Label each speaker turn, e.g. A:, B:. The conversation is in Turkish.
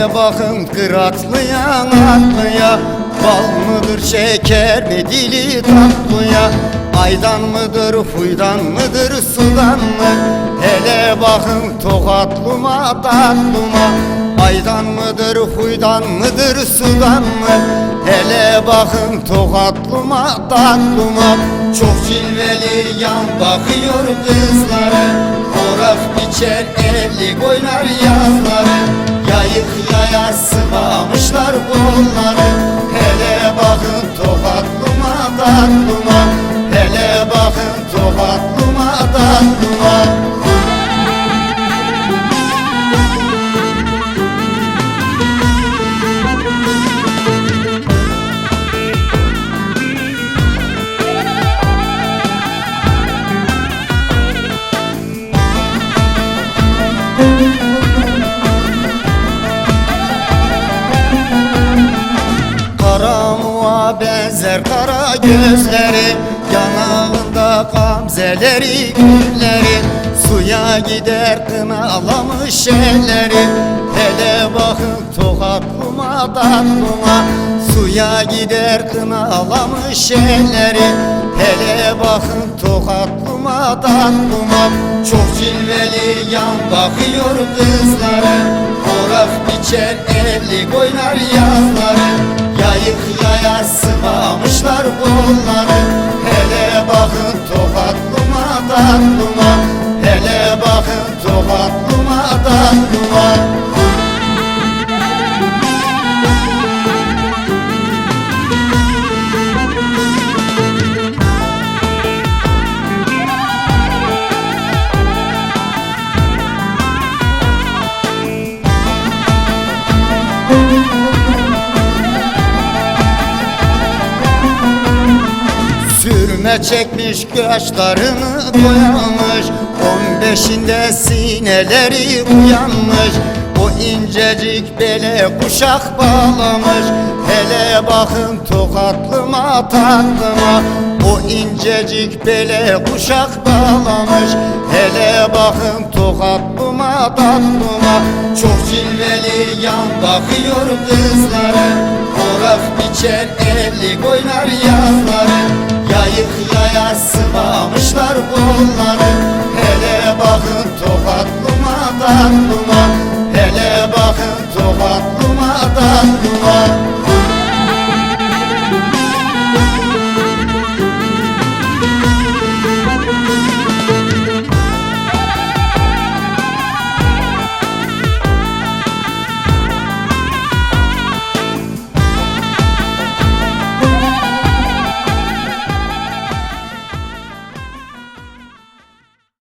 A: Hele bakın kıratlıya atlıya, bal mıdır şeker mi dili tatlıya, aydan mıdır huydan mıdır sudan mı? Hele bakın tokatlıma tatlıma, aydan mıdır huydan mıdır sudan mı? Hele bakın tokatlıma tatlıma. Çok cilveli yan bakıyor kızları, orak biçer elli oynar yazları, yayık yaya sıvamışlar kolları. Hele bakın tokatlıma tatlıma, hele bakın tokatlıma tatlıma. Karamuğa benzer kara gözleri, yanağında gamzeleri gülleri, suya gider kınalamış elleri. Hele bakın tokatlıma tatlıma, suya gider kınalamış elleri. Hele bakın tokatlıma tatlıma. Çok cilveli yan bakıyor kızları, orak biçer elli oynar yazları, yayık yaya sıvamışlar kolları. Hele bakın tokatlıma tatlıma, hele bakın tokatlıma tatlıma. Sürme çekmiş kaşlarını boyamış, 15'inde sineleri uyanmış, o incecik bele kuşak bağlamış. Hele bakın tokatlıma tatlıma, o incecik bele kuşak bağlamış. Hele bakın tokatlıma tatlıma. Çok cilveli yan bakıyor kızları, orak biçer elli oynar yazları, yayık yaya sıvamışlar kolları. Hele bakın tokatlıma tatlıma.